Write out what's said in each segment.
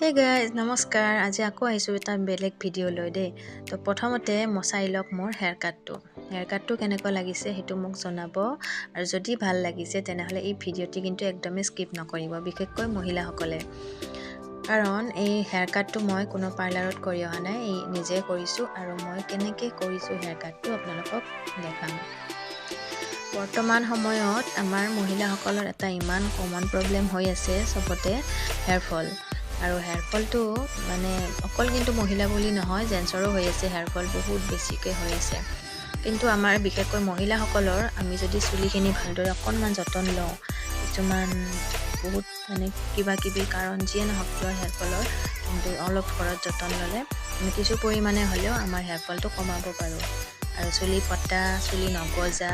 hey guys নমস্কাৰ আজি আকৌ আহিছোঁ এটা বেলেগ ভিডিঅ' লৈ দেই তো প্ৰথমতে মচাই লওক মোৰ হেয়াৰ কাটটো কেনেকুৱা লাগিছে সেইটো মোক জনাব আৰু যদি ভাল লাগিছে তেনেহ'লে এই ভিডিঅ'টি কিন্তু একদমেই স্কিপ নকৰিব বিশেষকৈ মহিলাসকলে কাৰণ এই হেয়াৰ কাটটো মই কোনো পাৰ্লাৰত কৰি অহা নাই এই নিজে কৰিছোঁ আৰু মই কেনেকৈ কৰিছোঁ হেয়াৰ কাটটো আপোনালোকক দেখাম বৰ্তমান সময়ত আমাৰ মহিলাসকলৰ এটা ইমান কমন প্ৰব্লেম হৈ আছে চবতে হেয়াৰ ফল আৰু হেয়াৰ ফলটো মানে অকল কিন্তু মহিলা বুলি নহয় জেন্টছৰো হৈ আছে হেয়াৰ ফল বহুত বেছিকৈ হৈ আছে কিন্তু আমাৰ বিশেষকৈ মহিলাসকলৰ আমি যদি চুলিখিনি ভালদৰে অকণমান যতন লওঁ কিছুমান বহুত মানে কিবা কিবি কাৰণ যিয়ে নহওক কিয় হেয়াৰ ফলৰ কিন্তু অলপ ঘৰত যতন ল'লে আমি কিছু পৰিমাণে হ'লেও আমাৰ হেয়াৰ ফলটো কমাব পাৰোঁ আৰু চুলি ফটা চুলি নগজা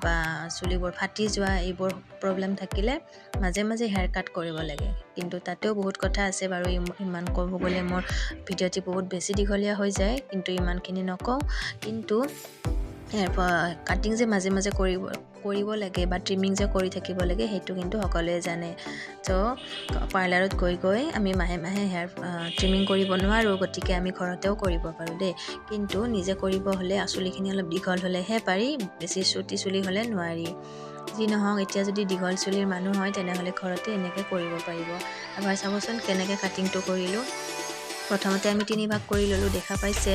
বা চুলিবোৰ ফাটি যোৱা এইবোৰ প্ৰব্লেম থাকিলে মাজে মাজে হেয়াৰ কাট কৰিব লাগে কিন্তু তাতেও বহুত কথা আছে বাৰু ইমান ক'ব গ'লে মোৰ ভিডিঅ'টি বহুত বেছি দীঘলীয়া হৈ যায় কিন্তু ইমানখিনি নকওঁ কিন্তু কাটিং যে মাজে মাজে কৰিব লাগে বা ট্ৰিমিং যে কৰি থাকিব লাগে সেইটো কিন্তু সকলোৱে জানে তো পাৰ্লাৰত গৈ আমি মাহে মাহে হেয়াৰ ট্ৰিমিং কৰিব নোৱাৰোঁ গতিকে আমি ঘৰতেও কৰিব পাৰোঁ দেই কিন্তু নিজে কৰিব হ'লে চুলিখিনি অলপ দীঘল হ'লেহে পাৰি বেছি চুটি চুলি হ'লে নোৱাৰি যি নহওক এতিয়া যদি দীঘল চুলিৰ মানুহ হয় তেনেহ'লে ঘৰতে এনেকৈ কৰিব পাৰিব এবাৰ চাবচোন কেনেকৈ কাটিংটো কৰিলোঁ প্ৰথমতে আমি 3 ভাগ কৰি ল'লোঁ দেখা পাইছে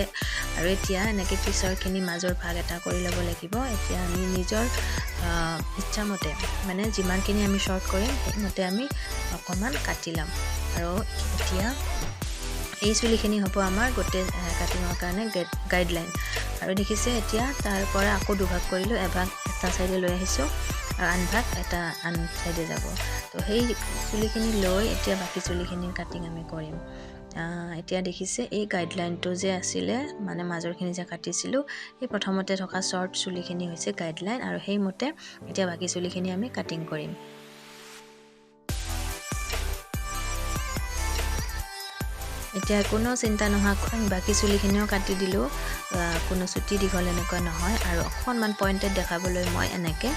আৰু এতিয়া এনেকৈ পিছৰখিনি মাজৰ ভাগ এটা কৰি ল'ব লাগিব এতিয়া আমি নিজৰ ইচ্ছামতে মানে যিমানখিনি আমি শ্বৰ্ট কৰিম সেইমতে আমি অকণমান কাটি ল'ম আৰু এতিয়া এই চুলিখিনি হ'ব আমাৰ গোটেই কাটিঙৰ কাৰণে গাইডলাইন আৰু দেখিছে এতিয়া তাৰ পৰা আকৌ দুভাগ কৰিলোঁ এভাগ এটা চাইডে লৈ আহিছোঁ আৰু আন ভাগ এটা আন চাইডে যাব তো সেই চুলিখিনি লৈ এতিয়া বাকী চুলিখিনিৰ কাটিং আমি কৰিম এতিয়া দেখিছে এই গাইডলাইনটো যে আছিলে মানে মাজৰখিনি যে কাটিছিলোঁ এই প্ৰথমতে থকা শ্বৰ্ট চুলিখিনি হৈছে গাইডলাইন আৰু সেইমতে এতিয়া বাকী চুলিখিনি আমি কাটিং কৰিম এতিয়া কোনো চিন্তা নোহোৱাকৈ আমি বাকী চুলিখিনিও কাটি দিলোঁ কোনো চুটি দীঘল এনেকুৱা নহয় আৰু অকণমান পইণ্টেড দেখাবলৈ মই এনেকৈ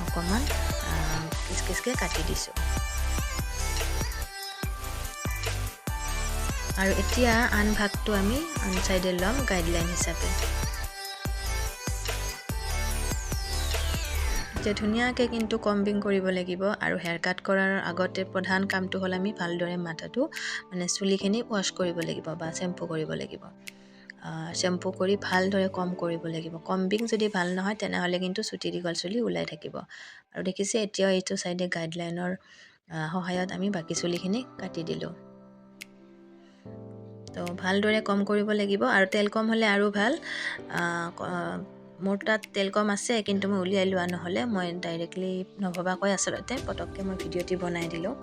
অকণমান কিচকিচকৈ কাটি দিছোঁ আৰু এতিয়া আন ভাগটো আমি আন চাইডে ল'ম গাইডলাইন হিচাপে এতিয়া ধুনীয়াকৈ কিন্তু কম্বিং কৰিব লাগিব আৰু হেয়াৰ কাট কৰাৰ আগতে প্ৰধান কামটো হ'ল আমি ভালদৰে মাথাটো মানে চুলিখিনি ৱাশ্ব কৰিব লাগিব বা শ্বেম্পু কৰিব লাগিব শ্বেম্পু কৰি ভালদৰে কম কৰিব লাগিব কম্বিং যদি ভাল নহয় তেনেহ'লে কিন্তু চুটি দীঘল চুলি ওলাই থাকিব আৰু দেখিছে এতিয়াও এইটো চাইডে গাইডলাইনৰ সহায়ত আমি বাকী চুলিখিনি কাটি দিলোঁ তো ভালদৰে কম কৰিব লাগিব আৰু তেল কম হ'লে আৰু ভাল মোৰ তাত তেল কম আছে কিন্তু মই উলিয়াই লোৱা নহ'লে মই ডাইৰেক্টলি নভবাকৈ আচলতে পটককৈ মই ভিডিঅ'টি বনাই দিলোঁ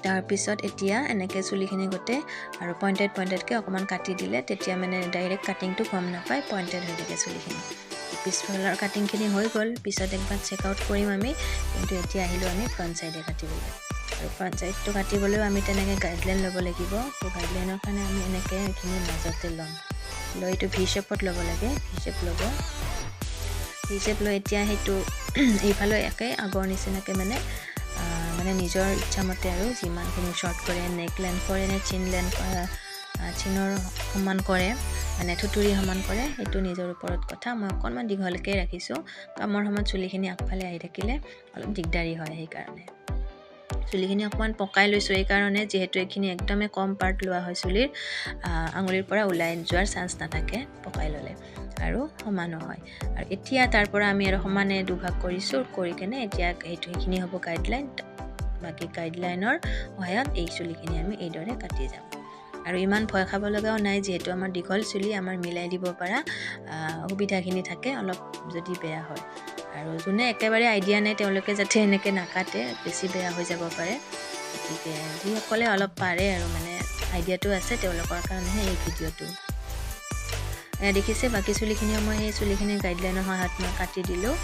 তাৰপিছত এতিয়া এনেকৈ চুলিখিনি গোটেই আৰু পইণ্টেডকৈ অকণমান কাটি দিলে তেতিয়া মানে ডাইৰেক্ট কাটিংটো গম নাপায় পইণ্টেড হৈ থাকে চুলিখিনি পিছফালৰ কাটিংখিনি হৈ গ'ল পিছত একবাৰ চেক আউট কৰিম আমি কিন্তু এতিয়া আহিলোঁ আমি ফ্ৰণ্ট চাইডে কাটিবলৈ আৰু ফ্ৰণ্ট চাইডটো কাটিবলৈও আমি তেনেকৈ গাইডলাইন ল'ব লাগিব তো গাইডলাইনৰ কাৰণে আমি এনেকৈ এইখিনি মাজতে ল'ম লৈ এইটো ভি শ্বেপত ল'ব লাগে ভি শ্বেপ ল'ব ভি শ্বেপ লৈ এতিয়া সেইটো এইফালে একে আগৰ নিচিনাকৈ মানে নিজৰ ইচ্ছামতে আৰু যিমানখিনি শ্বৰ্ট কৰে নেক লেন্থ কৰে নে চিন লেন্থ চিনৰ সমান কৰে মানে থুতুৰি সমান কৰে সেইটো নিজৰ ওপৰত কথা মই অকণমান দীঘলকৈ ৰাখিছোঁ কামৰ সময়ত চুলিখিনি আগফালে আহি থাকিলে অলপ দিগদাৰী হয় সেইকাৰণে চুলিখিনি অকণমান পকাই লৈছোঁ এইকাৰণে যিহেতু এইখিনি একদমেই কম পাৰ্ট লোৱা হয় চুলিৰ আঙুলিৰ পৰা ওলাই যোৱাৰ চান্স নাথাকে পকাই ল'লে আৰু সমানো হয় আৰু এতিয়া তাৰ পৰা আমি আৰু সমানে দুভাগ কৰিছোঁ কৰি কেনে এতিয়া সেইখিনি হ'ব গাইডলাইন বাকী গাইডলাইনৰ সহায়ত এই চুলিখিনি আমি এইদৰে কাটি যাম আৰু ইমান ভয় খাব লগাও নাই যিহেতু আমাৰ দীঘল চুলি আমাৰ মিলাই দিব পৰা সুবিধাখিনি থাকে অলপ যদি বেয়া হয় আৰু যোনে একেবাৰে আইডিয়া নাই তেওঁলোকে যাতে এনেকৈ নাকাটে বেছি বেয়া হৈ যাব পাৰে গতিকে যিসকলে অলপ পাৰে আৰু মানে আইডিয়াটো আছে তেওঁলোকৰ কাৰণেহে এই ভিডিঅ'টো দেখিছে বাকী চুলিখিনিও মই সেই চুলিখিনি গাইডলাইনৰ সহায়ত মই কাটি দিলোঁ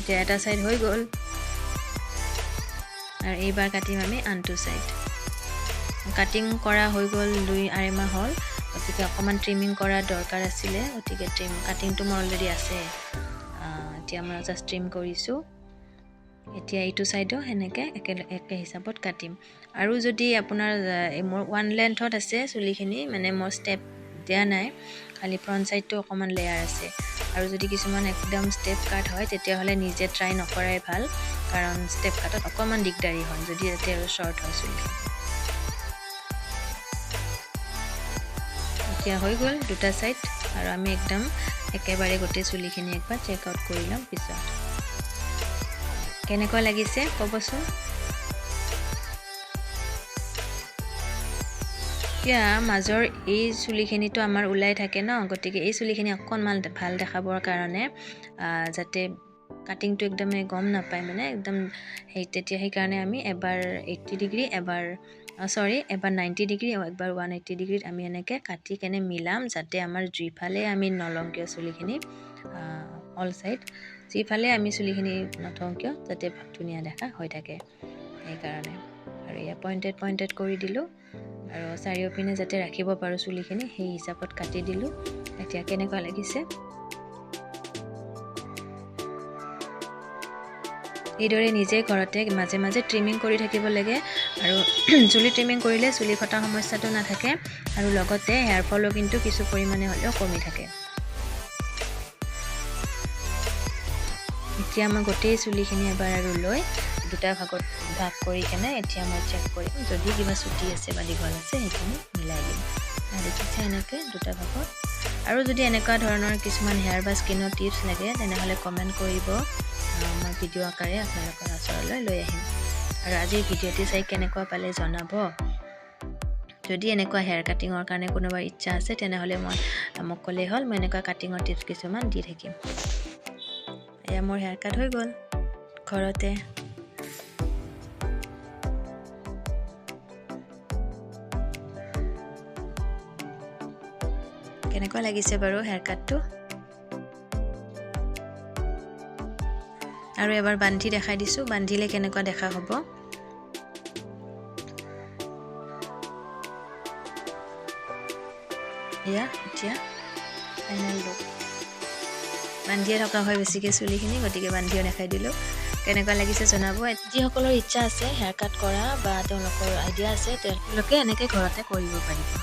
এতিয়া এটা চাইড হৈ গ'ল আৰু এইবাৰ কাটিম আমি আনটো চাইড কাটিং কৰা হৈ গ'ল 2-2.5 মাহ হ'ল গতিকে অকণমান ট্ৰিমিং কৰা দৰকাৰ আছিলে গতিকে কাটিংটো মোৰ অলৰেডি আছে এতিয়া মই জাষ্ট ট্ৰিম কৰিছোঁ এতিয়া এইটো সাইডো হেনেকে একে হিচাপত কাটিম আৰু যদি আপোনাৰ মোৰ ওৱান লেন্থত আছে চুলিখিনি মানে মোৰ ষ্টেপ দিয়া নাই খালি ফ্ৰন্ট সাইডটো অকমান লেয়াৰ আছে আৰু যদি কিছুমান একদম ষ্টেপ কাট হয় তেতিয়া হলে নিজে ট্ৰাই নকৰাই ভাল কাৰণ ষ্টেপ কাটত অকমান দিগদাৰি হয় যদি এতে শৰ্ট হয় চুলি এতিয়া হৈ গ'ল দুটা সাইড আৰু আমি একদম একেবাৰে গোটে চুলিখিনি একবাৰ চেক আউট কৰি লম পিছত কেনেকুৱা লাগিছে কবচোন এতিয়া মাজৰ এই চুলিখিনিটো আমাৰ উলাই থাকে ন গতিকে এই চুলিখিনি অকনমান ভাল দেখাবৰ কাৰণে যাতে কাটিংটো একদম গম নাপায় মানে একদম তেতিয়া সেই কাৰণে আমি এবাৰ 80 ডিগ্ৰী এবাৰ এবাৰ 90 ডিগ্ৰী আৰু এবাৰ 180 ডিগ্ৰীত আমি এনেকে কাটি কেনে মিলাম যাতে আমাৰ দুইফালে আমি নলংকিয় চুলিখিনি অল সাইড যিফালে আমি চুলিখিনি নথংকিয় যাতে ধুনীয়া দেখা হৈ থাকে এই কাৰণে আৰু ইয়া পইণ্টেড কৰি দিলো আৰু চাৰিওপিনে যাতে ৰাখিব পাৰো চুলিখিনি সেই হিচাপত কাটি দিলো এতিয়া কেনেকুৱা লাগিছে এইদৰে নিজে ঘৰতে মাজে মাজে ট্ৰিমিং কৰি থাকিব লাগে আৰু চুলি ট্ৰিমিং কৰিলে চুলি ফটা সমস্যাটো নাথাকে আৰু লগতে হেয়াৰ ফলো কিন্তু কিছু পৰিমাণে হলেও কমি থাকে এতিয়া মই গোটেই চুলিখিনি এবাৰ আৰু লৈ দুটা ভাগত ভাগ কৰি কেনে এতিয়া মই চেক কৰিম যদি কিবা চুটি আছে বা দীঘল আছে সেইখিনি মিলাই দিম দেখিছে এনেকে দুটা ভাগত আৰু যদি এনেকুৱা ধৰণৰ কিছুমান হেয়াৰ বা স্কিনৰ টিপছ লাগে তেনেহলে কমেন্ট কৰিব মই ভিডিও আকাৰে আপোনালোকৰ ওচৰলৈ লৈ আহিম আৰু আজিৰ ভিডিওটি চাই কেনেকুৱা পালে জনাব যদি এনেকুৱা হেয়াৰ কাটিংৰ কাৰণে কোনোবা ইচ্ছা আছে তেনেহলে মোক ক'লে হ'ল মই এনেকুৱা কাটিংৰ টিপছ কিছুমান দি থাকিম এয়া মোৰ হেয়াৰ কাট হৈ গ'ল ঘৰতে কেনেকুৱা লাগিছে বাৰু হেয়াৰ কাটটো আৰু এবাৰ বান্ধি দেখাই দিছো বান্ধিলে কেনেকুৱা দেখা হ'ব ইয়া এতিয়া ফাইনাল লুক বান্ধিয়ে থকা হয় বেছিকে চুলিখিনি গতিকে বান্ধিও দেখাই দিলো কেনেকুৱা লাগিছে জনাব যিসকলৰ ইচ্ছা আছে হেয়াৰ কাট কৰা বা তেওঁলোকৰ আইডিয়া আছে তেওঁলোকে এনেকৈ ঘৰতে কৰিব পাৰিব